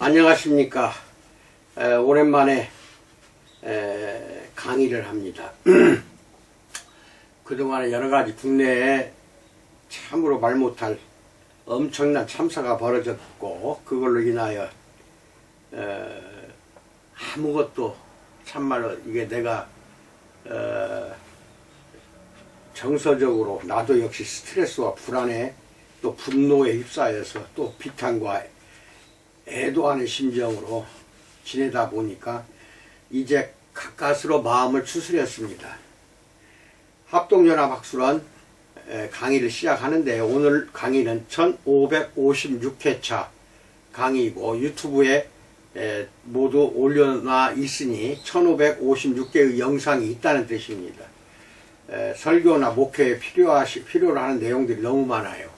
안녕하십니까. 오랜만에 강의를 합니다. 그동안에 여러가지 국내에 참으로 말 못할 엄청난 참사가 벌어졌고, 그걸로 인하여 아무것도 참말로 이게 내가 정서적으로 나도 역시 스트레스와 불안에 또 분노에 휩싸여서 또 비탄과 애도하는 심정으로 지내다 보니까 이제 가까스로 마음을 추스렸습니다. 합동연합학술원 강의를 시작하는데, 오늘 강의는 1556회차 강의이고 유튜브에 모두 올려놔 있으니 1556개의 영상이 있다는 뜻입니다. 설교나 목회에 필요로 하는 내용들이 너무 많아요.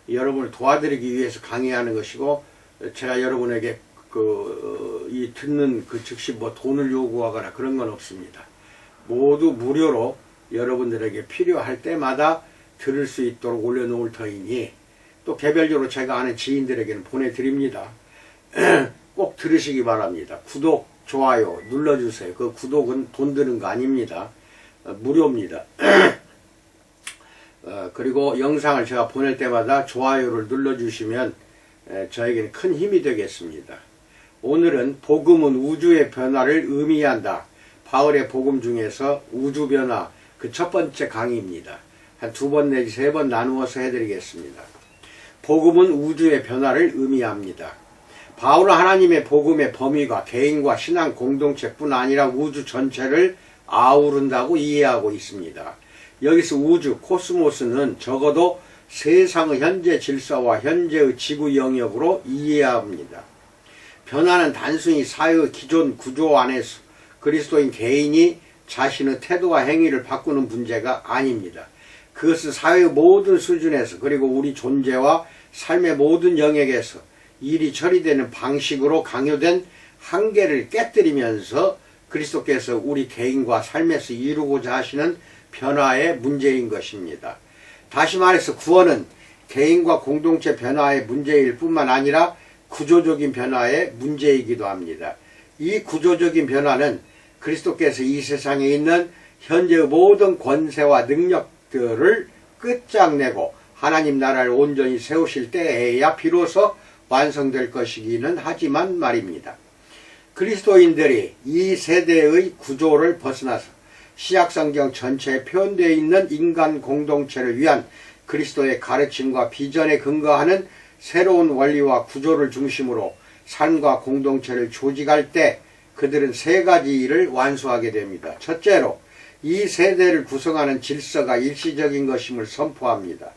여러분을 도와드리기 위해서 강의하는 것이고, 제가 여러분에게 이 듣는 즉시 돈을 요구하거나 그런 건 없습니다. 모두 무료로 여러분들에게 필요할 때마다 들을 수 있도록 올려놓을 터이니, 또 개별적으로 제가 아는 지인들에게는 보내드립니다. 꼭 들으시기 바랍니다. 구독, 좋아요 눌러주세요. 그 구독은 돈 드는 거 아닙니다. 무료입니다. 그리고 영상을 제가 보낼 때마다 좋아요를 눌러주시면 저에게는 큰 힘이 되겠습니다. 오늘은 복음은 우주의 변화를 의미한다. 바울의 복음 중에서 우주 변화, 그 첫 번째 강의입니다. 한 2번 내지 3번 나누어서 해드리겠습니다. 복음은 우주의 변화를 의미합니다. 바울은 하나님의 복음의 범위가 개인과 신앙 공동체뿐 아니라 우주 전체를 아우른다고 이해하고 있습니다. 여기서 우주, 코스모스는 적어도 세상의 현재 질서와 현재의 지구 영역으로 이해해야 합니다. 변화는 단순히 사회의 기존 구조 안에서 그리스도인 개인이 자신의 태도와 행위를 바꾸는 문제가 아닙니다. 그것은 사회의 모든 수준에서, 그리고 우리 존재와 삶의 모든 영역에서 일이 처리되는 방식으로 강요된 한계를 깨뜨리면서 그리스도께서 우리 개인과 삶에서 이루고자 하시는 변화의 문제인 것입니다. 다시 말해서 구원은 개인과 공동체 변화의 문제일 뿐만 아니라 구조적인 변화의 문제이기도 합니다. 이 구조적인 변화는 그리스도께서 이 세상에 있는 현재의 모든 권세와 능력들을 끝장내고 하나님 나라를 온전히 세우실 때에야 비로소 완성될 것이기는 하지만 말입니다. 그리스도인들이 이 세대의 구조를 벗어나서 신약성경 전체에 표현되어 있는 인간 공동체를 위한 그리스도의 가르침과 비전에 근거하는 새로운 원리와 구조를 중심으로 삶과 공동체를 조직할 때 그들은 3가지 일을 완수하게 됩니다. 첫째로, 이 세대를 구성하는 질서가 일시적인 것임을 선포합니다.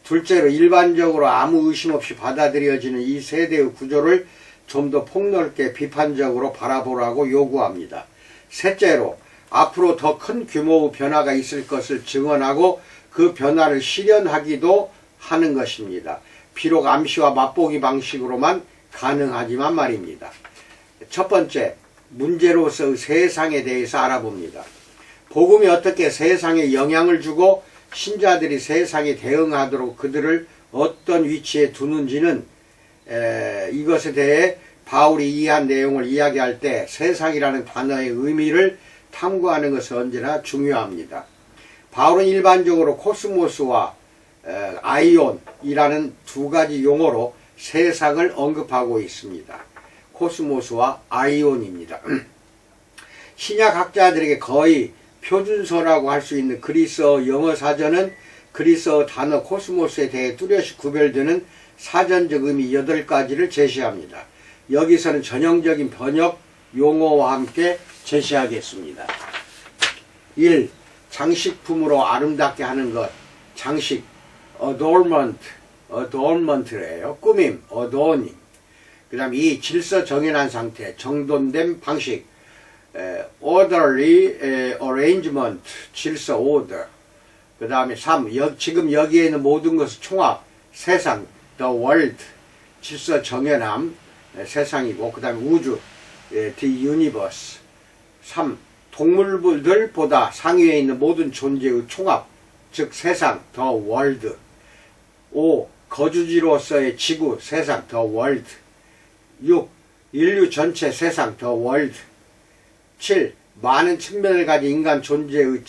둘째로, 일반적으로 아무 의심 없이 받아들여지는 이 세대의 구조를 좀 더 폭넓게 비판적으로 바라보라고 요구합니다. 셋째로, 앞으로 더 큰 규모의 변화가 있을 것을 증언하고 그 변화를 실현하기도 하는 것입니다. 비록 암시와 맛보기 방식으로만 가능하지만 말입니다. 첫 번째, 문제로서의 세상에 대해서 알아봅니다. 복음이 어떻게 세상에 영향을 주고 신자들이 세상에 대응하도록 그들을 어떤 위치에 두는지는 이것에 대해 바울이 이해한 내용을 이야기할 때 세상이라는 단어의 의미를 탐구하는 것은 언제나 중요합니다. 바울은 일반적으로 코스모스와 아이온이라는 2가지 용어로 세상을 언급하고 있습니다. 코스모스와 아이온입니다. 신약학자들에게 거의 표준서라고 할 수 있는 그리스어 영어 사전은 그리스어 단어 코스모스에 대해 뚜렷이 구별되는 사전적 의미 8가지를 제시합니다. 여기서는 전형적인 번역 용어와 함께 제시하겠습니다. 1. 장식품으로 아름답게 하는 것. 장식, adornment래요. 꾸밈, adorning. 그 다음 2. 질서 정연한 상태, 정돈된 방식, orderly arrangement, 질서, order. 그 다음에 3. 지금 여기에 있는 모든 것을 총합, 세상, the world, 질서 정연함, 세상이고, 그 다음에 우주, the universe. 3. 동물들보다 상위에 있는 모든 존재의 총합, 즉 세상, the world. 5. 거주지로서의 지구, 세상, the world. 6. 인류 전체 세상 the world. 7. 많은 측면을 가진 인간 존재의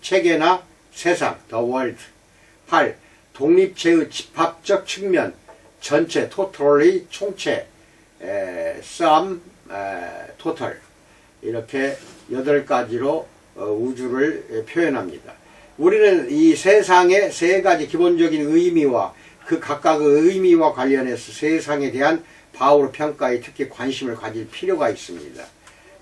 체계나 세상 the world. 8. 독립체의 집합적 측면 전체 totally 총체 sum total. 이렇게 8가지로 우주를 표현합니다. 우리는 이 세상의 3가지 기본적인 의미와 그 각각의 의미와 관련해서 세상에 대한 바울의 평가에 특히 관심을 가질 필요가 있습니다.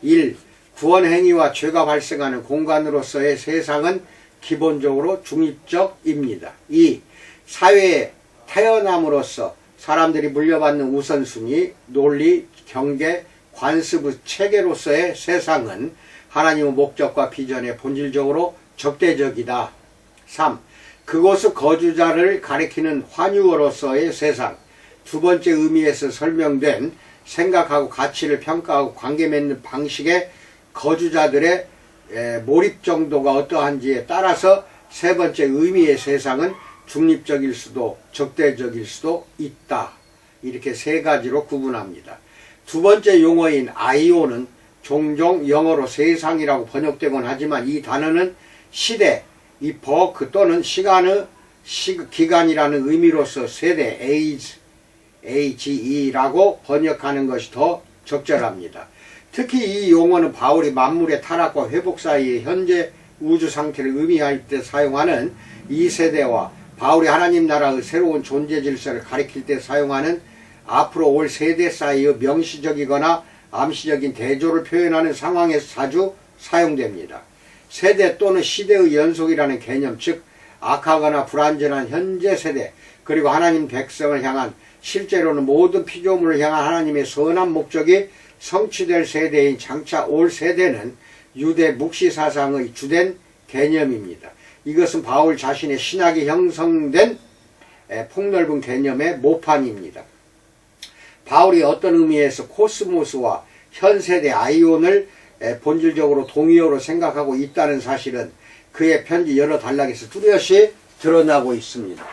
1. 구원행위와 죄가 발생하는 공간으로서의 세상은 기본적으로 중립적입니다. 2. 사회에 태어남으로써 사람들이 물려받는 우선순위, 논리, 경계, 관습의 체계로서의 세상은 하나님의 목적과 비전에 본질적으로 적대적이다. 3. 그곳의 거주자를 가리키는 환유어로서의 세상. 2번째 의미에서 설명된 생각하고 가치를 평가하고 관계 맺는 방식의 거주자들의 몰입 정도가 어떠한지에 따라서 3번째 의미의 세상은 중립적일 수도 적대적일 수도 있다. 이렇게 3가지로 구분합니다. 2번째 용어인 아이오는 종종 영어로 세상이라고 번역되곤 하지만 이 단어는 시대, epoch 또는 시간의 기간이라는 의미로서 세대, age라고 번역하는 것이 더 적절합니다. 특히 이 용어는 바울이 만물의 타락과 회복 사이의 현재 우주 상태를 의미할 때 사용하는 이 세대와 바울이 하나님 나라의 새로운 존재 질서를 가리킬 때 사용하는 앞으로 올 세대 사이의 명시적이거나 암시적인 대조를 표현하는 상황에서 자주 사용됩니다. 세대 또는 시대의 연속이라는 개념, 즉 악하거나 불완전한 현재 세대, 그리고 하나님 백성을 향한 실제로는 모든 피조물을 향한 하나님의 선한 목적이 성취될 세대인 장차 올 세대는 유대 묵시사상의 주된 개념입니다. 이것은 바울 자신의 신학이 형성된 폭넓은 개념의 모판입니다. 바울이 어떤 의미에서 코스모스와 현세대 아이온을 본질적으로 동의어로 생각하고 있다는 사실은 그의 편지 여러 단락에서 뚜렷이 드러나고 있습니다.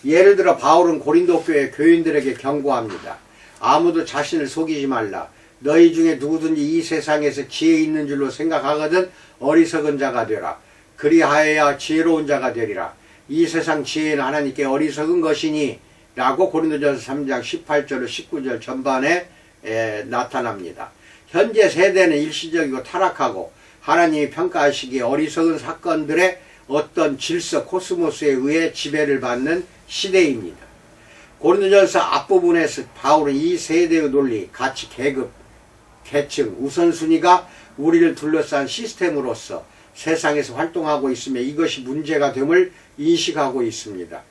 예를 들어 바울은 고린도 교회 교인들에게 경고합니다. 아무도 자신을 속이지 말라. 너희 중에 누구든지 이 세상에서 지혜 있는 줄로 생각하거든 어리석은 자가 되라. 그리하여야 지혜로운 자가 되리라. 이 세상 지혜는 하나님께 어리석은 것이니 라고 고린도전서 3장 18절로 19절 전반에 나타납니다. 현재 세대는 일시적이고 타락하고 하나님이 평가하시기에 어리석은 사건들의 어떤 질서 코스모스에 의해 지배를 받는 시대입니다. 고린도전서 앞부분에서 바울은 이 세대의 논리, 가치, 계급, 계층, 우선순위가 우리를 둘러싼 시스템으로서 세상에서 활동하고 있으며 이것이 문제가 됨을 인식하고 있습니다.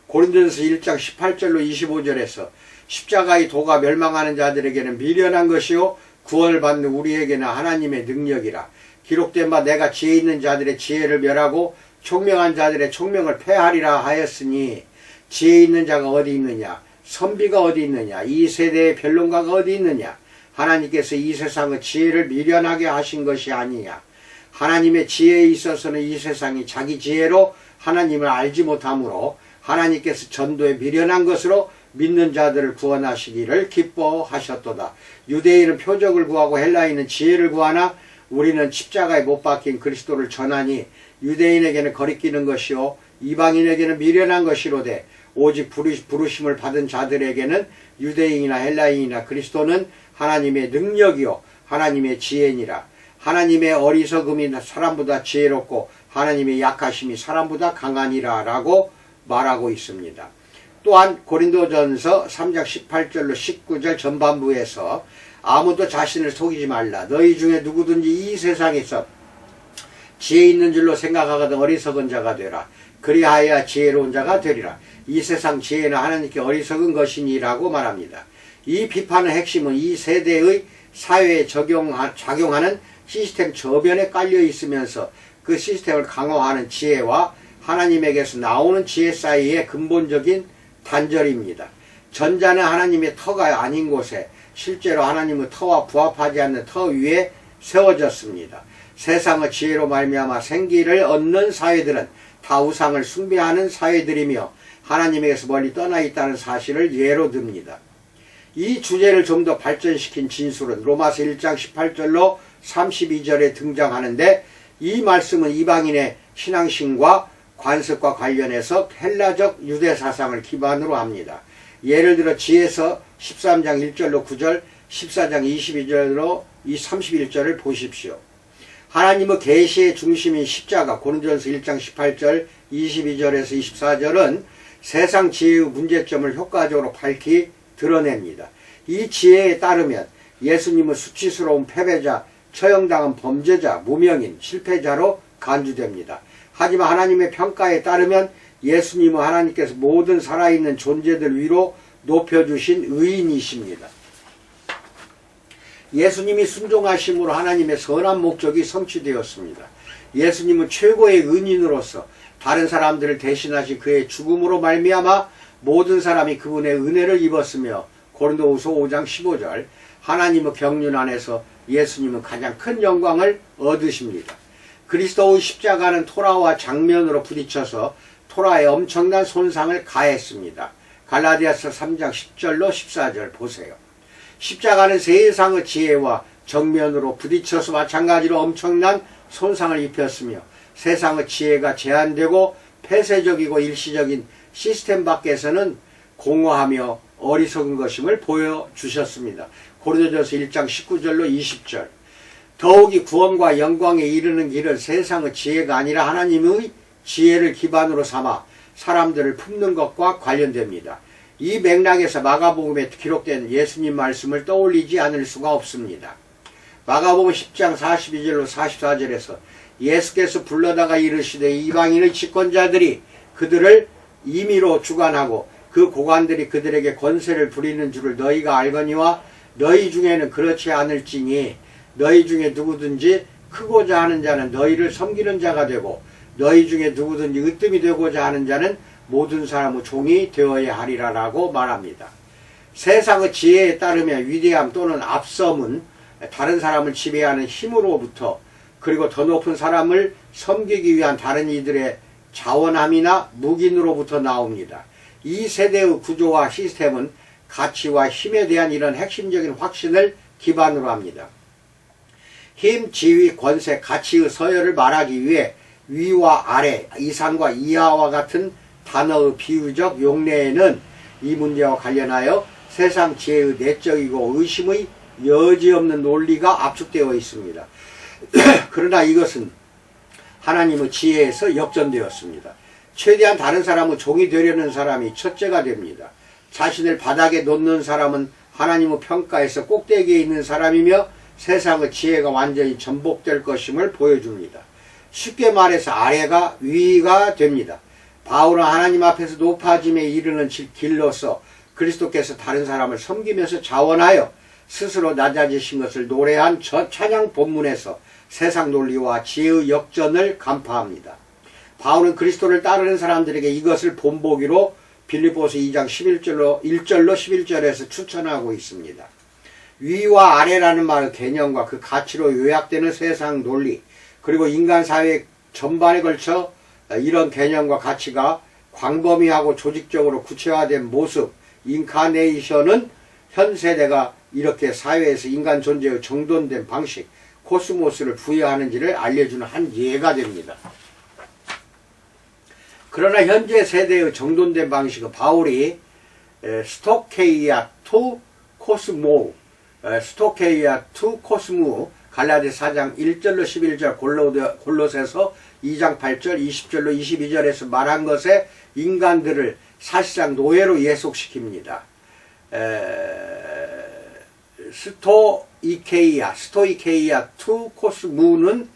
고린도전서 1장 18절로 25절에서 십자가의 도가 멸망하는 자들에게는 미련한 것이요 구원을 받는 우리에게는 하나님의 능력이라. 기록된 바 내가 지혜 있는 자들의 지혜를 멸하고 총명한 자들의 총명을 폐하리라 하였으니 지혜 있는 자가 어디 있느냐, 선비가 어디 있느냐, 이 세대의 변론가가 어디 있느냐. 하나님께서 이 세상의 지혜를 미련하게 하신 것이 아니냐. 하나님의 지혜에 있어서는 이 세상이 자기 지혜로 하나님을 알지 못하므로 하나님께서 전도에 미련한 것으로 믿는 자들을 구원하시기를 기뻐하셨도다. 유대인은 표적을 구하고 헬라인은 지혜를 구하나 우리는 십자가에 못 박힌 그리스도를 전하니 유대인에게는 거리끼는 것이요 이방인에게는 미련한 것이로되 오직 부르심을 받은 자들에게는 유대인이나 헬라인이나 그리스도는 하나님의 능력이요 하나님의 지혜니라. 하나님의 어리석음이 사람보다 지혜롭고 하나님의 약하심이 사람보다 강하니라 라고 말하고 있습니다. 또한 고린도전서 3장 18절로 19절 전반부에서 아무도 자신을 속이지 말라. 너희 중에 누구든지 이 세상에서 지혜 있는 줄로 생각하거든 어리석은 자가 되라. 그리하여야 지혜로운 자가 되리라. 이 세상 지혜는 하나님께 어리석은 것이니라고 말합니다. 이 비판의 핵심은 이 세대의 사회에 작용하는 시스템 저변에 깔려 있으면서 그 시스템을 강화하는 지혜와 하나님에게서 나오는 지혜 사이의 근본적인 단절입니다. 전자는 하나님의 터가 아닌 곳에 실제로 하나님의 터와 부합하지 않는 터 위에 세워졌습니다. 세상의 지혜로 말미암아 생기를 얻는 사회들은 다 우상을 숭배하는 사회들이며 하나님에게서 멀리 떠나 있다는 사실을 예로 듭니다. 이 주제를 좀 더 발전시킨 진술은 로마서 1장 18절로 32절에 등장하는데, 이 말씀은 이방인의 신앙심과 관습과 관련해서 헬라적 유대 사상을 기반으로 합니다. 예를 들어 지혜서 13장 1절로 9절, 14장 22절로 31절을 보십시오. 하나님의 계시의 중심인 십자가, 고린도전서 1장 18절, 22절에서 24절은 세상 지혜의 문제점을 효과적으로 밝히 드러냅니다. 이 지혜에 따르면 예수님은 수치스러운 패배자, 처형당한 범죄자, 무명인, 실패자로 간주됩니다. 하지만 하나님의 평가에 따르면 예수님은 하나님께서 모든 살아있는 존재들 위로 높여주신 의인이십니다. 예수님이 순종하심으로 하나님의 선한 목적이 성취되었습니다. 예수님은 최고의 은인으로서 다른 사람들을 대신하신 그의 죽음으로 말미암아 모든 사람이 그분의 은혜를 입었으며, 고린도후서 5장 15절, 하나님의 경륜 안에서 예수님은 가장 큰 영광을 얻으십니다. 그리스도의 십자가는 토라와 장면으로 부딪혀서 토라에 엄청난 손상을 가했습니다. 갈라디아서 3장 10절로 14절 보세요. 십자가는 세상의 지혜와 정면으로 부딪혀서 마찬가지로 엄청난 손상을 입혔으며, 세상의 지혜가 제한되고 폐쇄적이고 일시적인 시스템 밖에서는 공허하며 어리석은 것임을 보여주셨습니다. 고린도전서 1장 19절로 20절. 더욱이 구원과 영광에 이르는 길은 세상의 지혜가 아니라 하나님의 지혜를 기반으로 삼아 사람들을 품는 것과 관련됩니다. 이 맥락에서 마가복음에 기록된 예수님 말씀을 떠올리지 않을 수가 없습니다. 마가복음 10장 42절로 44절에서 예수께서 불러다가 이르시되 이방인의 집권자들이 그들을 임의로 주관하고 그 고관들이 그들에게 권세를 부리는 줄을 너희가 알거니와 너희 중에는 그렇지 않을지니 너희 중에 누구든지 크고자 하는 자는 너희를 섬기는 자가 되고 너희 중에 누구든지 으뜸이 되고자 하는 자는 모든 사람의 종이 되어야 하리라 라고 말합니다. 세상의 지혜에 따르면 위대함 또는 앞섬은 다른 사람을 지배하는 힘으로부터, 그리고 더 높은 사람을 섬기기 위한 다른 이들의 자원함이나 묵인으로부터 나옵니다. 이 세대의 구조와 시스템은 가치와 힘에 대한 이런 핵심적인 확신을 기반으로 합니다. 힘, 지위, 권세, 가치의 서열을 말하기 위해 위와 아래, 이상과 이하와 같은 단어의 비유적 용례에는 이 문제와 관련하여 세상 지혜의 내적이고 의심의 여지없는 논리가 압축되어 있습니다. 그러나 이것은 하나님의 지혜에서 역전되었습니다. 최대한 다른 사람의 종이 되려는 사람이 첫째가 됩니다. 자신을 바닥에 놓는 사람은 하나님의 평가에서 꼭대기에 있는 사람이며 세상의 지혜가 완전히 전복될 것임을 보여줍니다. 쉽게 말해서 아래가 위가 됩니다. 바울은 하나님 앞에서 높아짐에 이르는 길로서 그리스도께서 다른 사람을 섬기면서 자원하여 스스로 낮아지신 것을 노래한 찬양 본문에서 세상 논리와 지혜의 역전을 간파합니다. 바울은 그리스도를 따르는 사람들에게 이것을 본보기로 빌립보서 2장 1절로 11절에서 추천하고 있습니다. 위와 아래라는 말의 개념과 그 가치로 요약되는 세상 논리, 그리고 인간 사회 전반에 걸쳐 이런 개념과 가치가 광범위하고 조직적으로 구체화된 모습, 인카네이션은 현 세대가 이렇게 사회에서 인간 존재의 정돈된 방식, 코스모스를 부여하는지를 알려주는 한 예가 됩니다. 그러나 현재 세대의 정돈된 방식은 바울이 스토케이아 투 코스모, 스토케이아 투 코스무, 갈라디아서 4장 1절로 11절, 골로새서 2장 8절 20절로 22절에서 말한 것에 인간들을 사실상 노예로 예속시킵니다. 스토이케이아 투 코스무는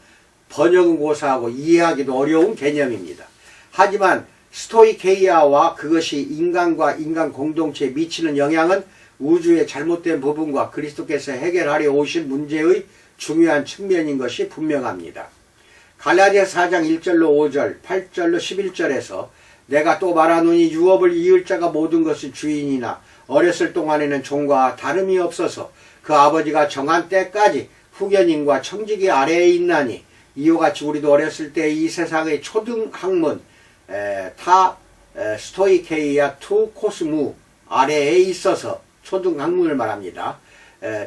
번역은 고사하고 이해하기도 어려운 개념입니다. 하지만 스토이케이아와 그것이 인간과 인간 공동체에 미치는 영향은 우주의 잘못된 부분과 그리스도께서 해결하려 오신 문제의 중요한 측면인 것이 분명합니다. 갈라디아서 4장 1절로 5절, 8절로 11절에서 내가 또 말하노니 유업을 이을 자가 모든 것의 주인이나 어렸을 동안에는 종과 다름이 없어서 그 아버지가 정한 때까지 후견인과 청지기 아래에 있나니 이와 같이 우리도 어렸을 때 이 세상의 초등 학문 스토이케이아 투 코스무 아래에 있어서 초등학문을 말합니다.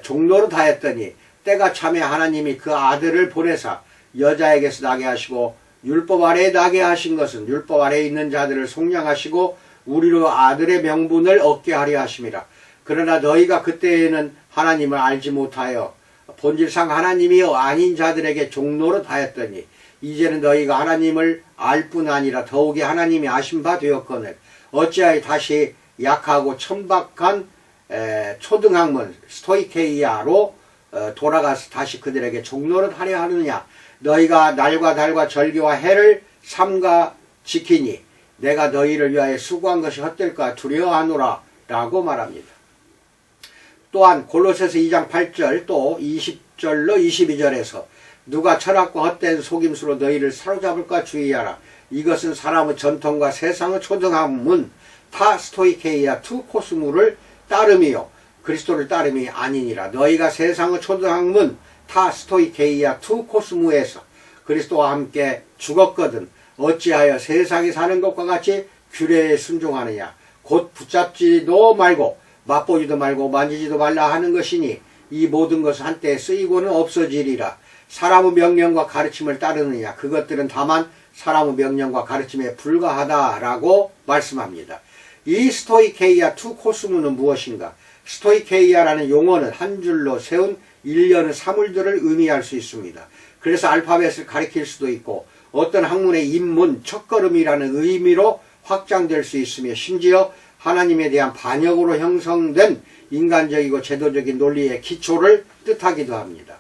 종로로 다했더니 때가 차매 하나님이 그 아들을 보내사 여자에게서 나게 하시고 율법 아래에 나게 하신 것은 율법 아래에 있는 자들을 속량하시고 우리로 아들의 명분을 얻게 하려 하심이라. 그러나 너희가 그때에는 하나님을 알지 못하여 본질상 하나님이 아닌 자들에게 종로로 다했더니 이제는 너희가 하나님을 알 뿐 아니라 더욱이 하나님이 아신 바 되었거늘 어찌하여 다시 약하고 천박한 초등학문 스토이케이아로 돌아가서 다시 그들에게 종로를 하려 하느냐. 너희가 날과 달과 절기와 해를 삼가 지키니 내가 너희를 위하여 수고한 것이 헛될까 두려워하노라 라고 말합니다. 또한 골로새서 2장 8절 또 20절로 22절에서 누가 철학과 헛된 속임수로 너희를 사로잡을까 주의하라. 이것은 사람의 전통과 세상의 초등학문 타 스토이케이아 투 코스무를 따름이요 그리스도를 따름이 아니니라. 너희가 세상의 초등학문 타 스토이케이아 투 코스무에서 그리스도와 함께 죽었거든 어찌하여 세상이 사는 것과 같이 규례에 순종하느냐. 곧 붙잡지도 말고 맛보지도 말고 만지지도 말라 하는 것이니 이 모든 것은 한때 쓰이고는 없어지리라. 사람의 명령과 가르침을 따르느냐. 그것들은 다만 사람의 명령과 가르침에 불과하다라고 말씀합니다. 이 스토이케이아 투 코스무는 무엇인가? 스토이케이아라는 용어는 한 줄로 세운 일련의 사물들을 의미할 수 있습니다. 그래서 알파벳을 가리킬 수도 있고 어떤 학문의 입문, 첫걸음이라는 의미로 확장될 수 있으며 심지어 하나님에 대한 반역으로 형성된 인간적이고 제도적인 논리의 기초를 뜻하기도 합니다.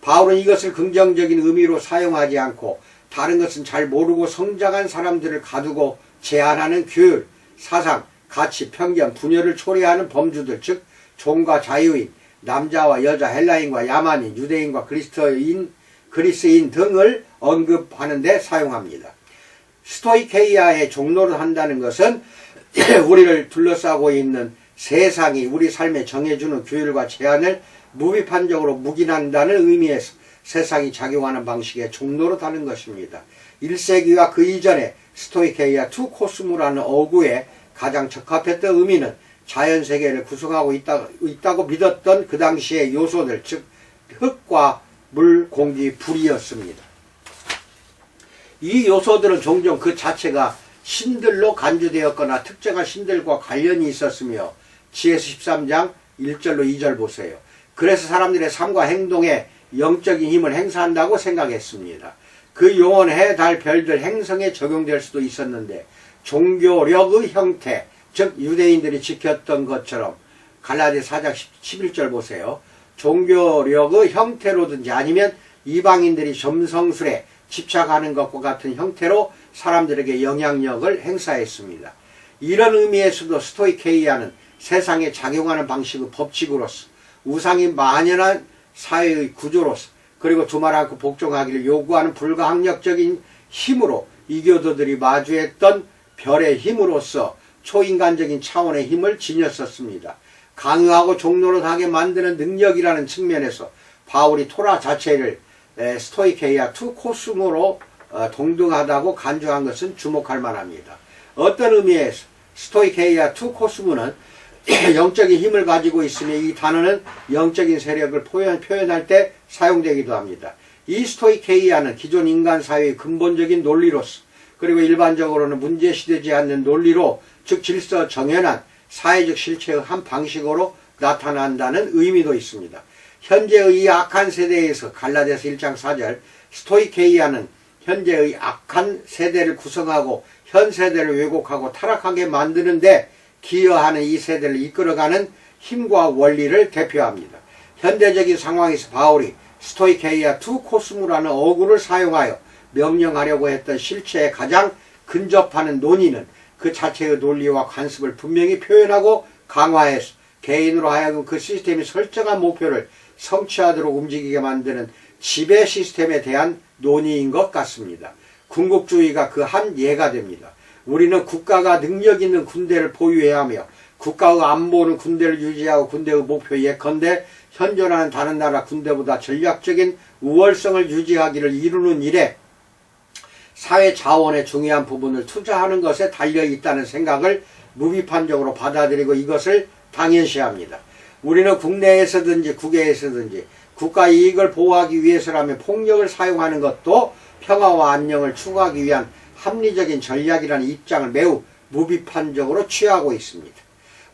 바울은 이것을 긍정적인 의미로 사용하지 않고 다른 것은 잘 모르고 성장한 사람들을 가두고 제한하는 규율, 사상, 가치, 편견, 분열을 초래하는 범주들, 즉 종과 자유인, 남자와 여자, 헬라인과 야만인, 유대인과 그리스인 등을 언급하는 데 사용합니다. 스토이케이아의 종로를 한다는 것은 우리를 둘러싸고 있는 세상이 우리 삶에 정해주는 규율과 제한을 무비판적으로 묵인한다는 의미에서 세상이 작용하는 방식의 종로로 다는 것입니다. 1세기와 그 이전에 스토이케이아 투 코스무라는 어구에 가장 적합했던 의미는 자연세계를 구성하고 있다고 믿었던 그 당시의 요소들, 즉 흙과 물, 공기, 불이었습니다. 이 요소들은 종종 그 자체가 신들로 간주되었거나 특정한 신들과 관련이 있었으며 지혜서 13장 1절로 2절 보세요. 그래서 사람들의 삶과 행동에 영적인 힘을 행사한다고 생각했습니다. 그 용어는 해, 달, 별들 행성에 적용될 수도 있었는데 종교력의 형태, 즉 유대인들이 지켰던 것처럼 갈라디아서 4장 11절 보세요. 종교력의 형태로든지 아니면 이방인들이 점성술에 집착하는 것과 같은 형태로 사람들에게 영향력을 행사했습니다. 이런 의미에서도 스토이케이아는 세상에 작용하는 방식의 법칙으로서 우상이 만연한 사회의 구조로서 그리고 두말 않고 복종하기를 요구하는 불가항력적인 힘으로 이교도들이 마주했던 별의 힘으로서 초인간적인 차원의 힘을 지녔었습니다. 강요하고 종노릇하게 만드는 능력이라는 측면에서 바울이 토라 자체를 스토이케이아 투 코스모로 동등하다고 간주한 것은 주목할 만합니다. 어떤 의미에서 스토이케이아 투 코스모는 영적인 힘을 가지고 있으며 이 단어는 영적인 세력을 표현할 때 사용되기도 합니다. 이 스토이케이아는 기존 인간 사회의 근본적인 논리로서 그리고 일반적으로는 문제시되지 않는 논리로 즉 질서 정연한 사회적 실체의 한 방식으로 나타난다는 의미도 있습니다. 현재의 이 악한 세대에서 갈라디아서 1장 4절 스토이케이아는 현재의 악한 세대를 구성하고 현 세대를 왜곡하고 타락하게 만드는데 기여하는 이 세대를 이끌어가는 힘과 원리를 대표합니다. 현대적인 상황에서 바울이 스토이케이아 투 코스무라는 어구를 사용하여 명령하려고 했던 실체에 가장 근접하는 논의는 그 자체의 논리와 관습을 분명히 표현하고 강화해서 개인으로 하여금 그 시스템이 설정한 목표를 성취하도록 움직이게 만드는 지배 시스템에 대한 논의인 것 같습니다. 군국주의가 그 한 예가 됩니다. 우리는 국가가 능력 있는 군대를 보유해야 하며 국가의 안보는 군대를 유지하고 군대의 목표 예컨대 현존하는 다른 나라 군대보다 전략적인 우월성을 유지하기를 이루는 일에 사회 자원의 중요한 부분을 투자하는 것에 달려있다는 생각을 무비판적으로 받아들이고 이것을 당연시합니다. 우리는 국내에서든지 국외에서든지 국가 이익을 보호하기 위해서라면 폭력을 사용하는 것도 평화와 안녕을 추구하기 위한 합리적인 전략이라는 입장을 매우 무비판적으로 취하고 있습니다.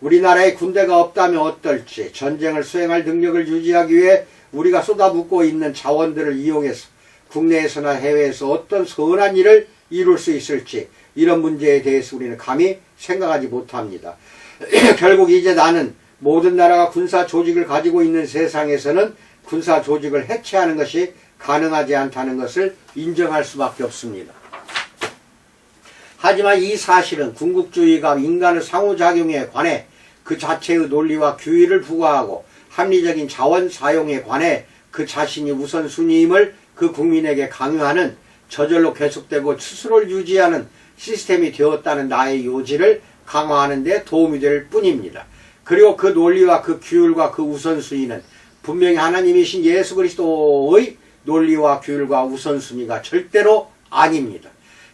우리나라에 군대가 없다면 어떨지, 전쟁을 수행할 능력을 유지하기 위해 우리가 쏟아붓고 있는 자원들을 이용해서 국내에서나 해외에서 어떤 선한 일을 이룰 수 있을지, 이런 문제에 대해서 우리는 감히 생각하지 못합니다. 결국 이제 나는 모든 나라가 군사 조직을 가지고 있는 세상에서는 군사 조직을 해체하는 것이 가능하지 않다는 것을 인정할 수밖에 없습니다. 하지만 이 사실은 군국주의가 인간의 상호작용에 관해 그 자체의 논리와 규율을 부과하고 합리적인 자원 사용에 관해 그 자신이 우선순위임을 그 국민에게 강요하는, 저절로 계속되고 스스로를 유지하는 시스템이 되었다는 나의 요지를 강화하는 데 도움이 될 뿐입니다. 그리고 그 논리와 그 규율과 그 우선순위는 분명히 하나님이신 예수 그리스도의 논리와 규율과 우선순위가 절대로 아닙니다.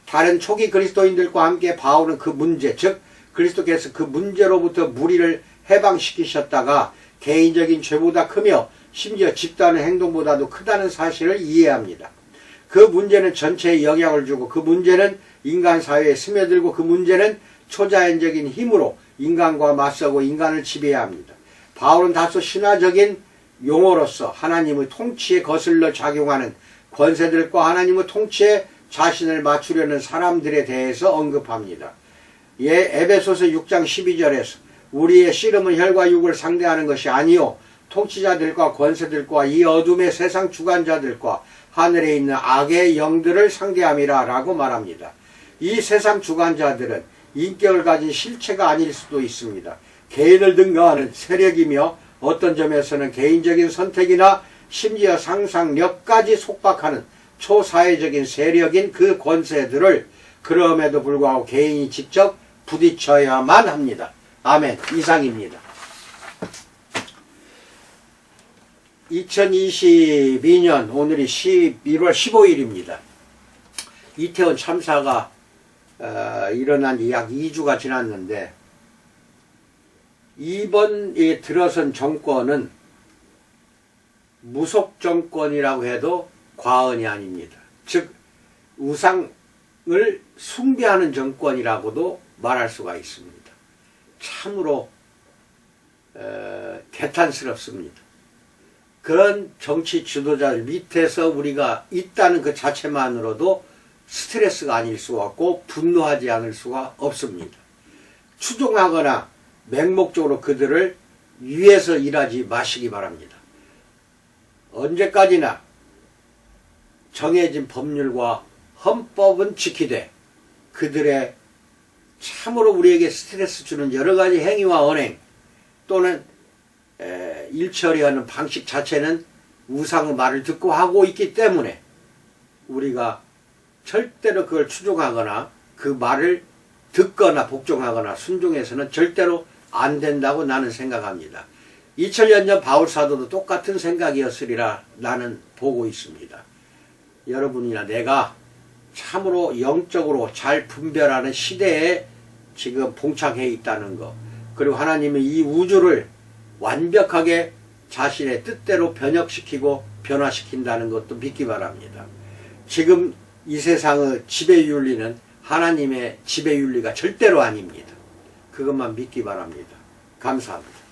다른 초기 그리스도인들과 함께 바울은 그 문제, 즉 그리스도께서 그 문제로부터 무리를 해방시키셨다가 개인적인 죄보다 크며 심지어 집단의 행동보다도 크다는 사실을 이해합니다. 그 문제는 전체에 영향을 주고, 그 문제는 인간 사회에 스며들고, 그 문제는 초자연적인 힘으로 인간과 맞서고 인간을 지배해야 합니다. 바울은 다소 신화적인 용어로서 하나님의 통치에 거슬러 작용하는 권세들과 하나님의 통치에 자신을 맞추려는 사람들에 대해서 언급합니다. 에베소서 6장 12절에서 우리의 씨름은 혈과 육을 상대하는 것이 아니요 통치자들과 권세들과 이 어둠의 세상 주관자들과 하늘에 있는 악의 영들을 상대함이라 라고 말합니다. 이 세상 주관자들은 인격을 가진 실체가 아닐 수도 있습니다. 개인을 능가하는 세력이며 어떤 점에서는 개인적인 선택이나 심지어 상상력까지 속박하는 초사회적인 세력인 그 권세들을 그럼에도 불구하고 개인이 직접 부딪혀야만 합니다. 아멘. 이상입니다. 2022년 오늘이 11월 15일입니다. 이태원 참사가 일어난 지 약 2주가 지났는데, 이번에 들어선 정권은 무속 정권이라고 해도 과언이 아닙니다. 즉 우상을 숭배하는 정권이라고도 말할 수가 있습니다. 참으로 개탄스럽습니다. 그런 정치 지도자들 밑에서 우리가 있다는 그 자체만으로도 스트레스가 아닐 수가 없고 분노하지 않을 수가 없습니다. 추종하거나 맹목적으로 그들을 위해서 일하지 마시기 바랍니다. 언제까지나 정해진 법률과 헌법은 지키되 그들의 참으로 우리에게 스트레스 주는 여러가지 행위와 언행 또는 일처리하는 방식 자체는 우상의 말을 듣고 하고 있기 때문에 우리가 절대로 그걸 추종하거나 그 말을 듣거나 복종하거나 순종해서는 절대로 안 된다고 나는 생각합니다. 2000년 전 바울 사도도 똑같은 생각이었으리라 나는 보고 있습니다. 여러분이나 내가 참으로 영적으로 잘 분별하는 시대에 지금 봉착해 있다는 것, 그리고 하나님은 이 우주를 완벽하게 자신의 뜻대로 변혁시키고 변화시킨다는 것도 믿기 바랍니다. 지금 이 세상의 지배윤리는 하나님의 지배윤리가 절대로 아닙니다. 그것만 믿기 바랍니다. 감사합니다.